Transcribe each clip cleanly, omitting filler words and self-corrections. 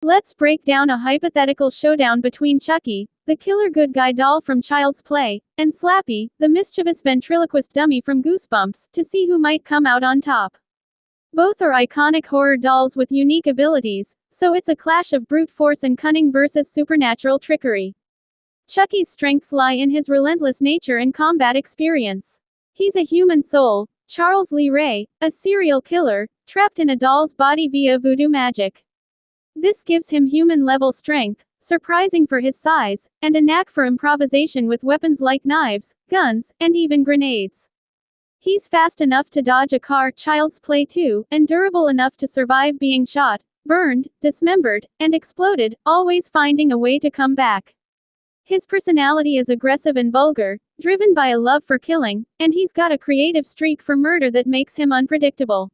Let's break down a hypothetical showdown between Chucky, the killer good guy doll from Child's Play, and Slappy, the mischievous ventriloquist dummy from Goosebumps, to see who might come out on top. Both are iconic horror dolls with unique abilities, so it's a clash of brute force and cunning versus supernatural trickery. Chucky's strengths lie in his relentless nature and combat experience. He's a human soul, Charles Lee Ray, a serial killer, trapped in a doll's body via voodoo magic. This gives him human-level strength, surprising for his size, and a knack for improvisation with weapons like knives, guns, and even grenades. He's fast enough to dodge a car, Child's Play 2, and durable enough to survive being shot, burned, dismembered, and exploded, always finding a way to come back. His personality is aggressive and vulgar, driven by a love for killing, and he's got a creative streak for murder that makes him unpredictable.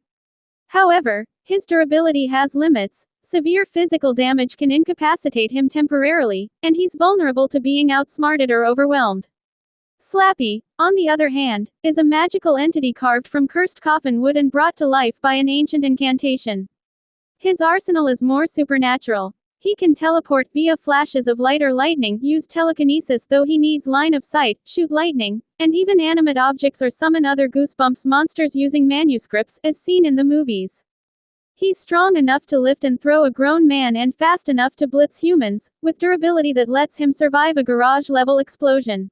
However, his durability has limits. Severe physical damage can incapacitate him temporarily, and he's vulnerable to being outsmarted or overwhelmed. Slappy, on the other hand, is a magical entity carved from cursed coffin wood and brought to life by an ancient incantation. His arsenal is more supernatural. He can teleport via flashes of light or lightning, use telekinesis though he needs line of sight, shoot lightning, and even animate objects or summon other Goosebumps monsters using manuscripts, as seen in the movies. He's strong enough to lift and throw a grown man and fast enough to blitz humans, with durability that lets him survive a garage-level explosion.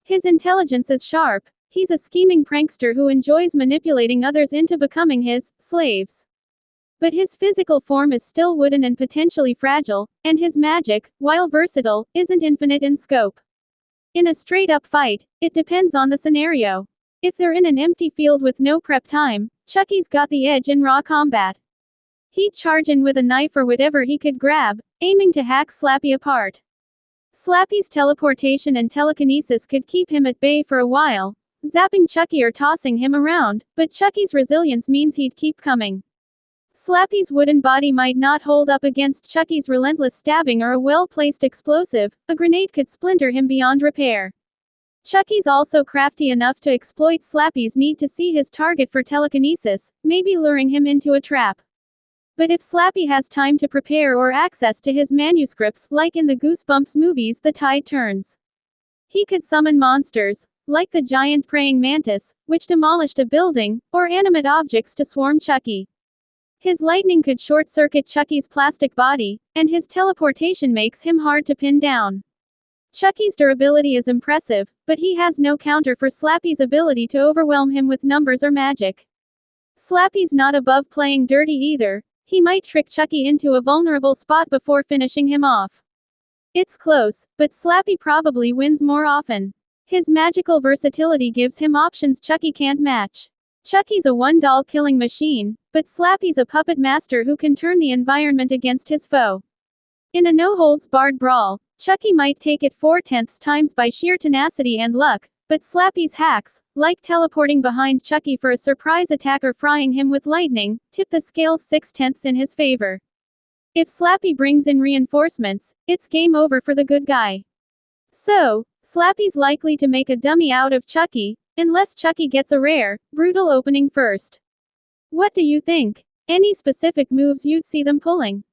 His intelligence is sharp. He's a scheming prankster who enjoys manipulating others into becoming his slaves. But his physical form is still wooden and potentially fragile, and his magic, while versatile, isn't infinite in scope. In a straight-up fight, it depends on the scenario. If they're in an empty field with no prep time, Chucky's got the edge in raw combat. He'd charge in with a knife or whatever he could grab, aiming to hack Slappy apart. Slappy's teleportation and telekinesis could keep him at bay for a while, zapping Chucky or tossing him around, but Chucky's resilience means he'd keep coming. Slappy's wooden body might not hold up against Chucky's relentless stabbing or a well-placed explosive. A grenade could splinter him beyond repair. Chucky's also crafty enough to exploit Slappy's need to see his target for telekinesis, maybe luring him into a trap. But if Slappy has time to prepare or access to his manuscripts, like in the Goosebumps movies, the tide turns. He could summon monsters, like the giant praying mantis, which demolished a building, or animate objects to swarm Chucky. His lightning could short-circuit Chucky's plastic body, and his teleportation makes him hard to pin down. Chucky's durability is impressive, but he has no counter for Slappy's ability to overwhelm him with numbers or magic. Slappy's not above playing dirty either. He might trick Chucky into a vulnerable spot before finishing him off. It's close, but Slappy probably wins more often. His magical versatility gives him options Chucky can't match. Chucky's a one-doll killing machine, but Slappy's a puppet master who can turn the environment against his foe. In a no-holds-barred brawl, Chucky might take it 4/10 times by sheer tenacity and luck, but Slappy's hacks, like teleporting behind Chucky for a surprise attack or frying him with lightning, tip the scales 6/10 in his favor. If Slappy brings in reinforcements, it's game over for the good guy. So, Slappy's likely to make a dummy out of Chucky, unless Chucky gets a rare, brutal opening first. What do you think? Any specific moves you'd see them pulling?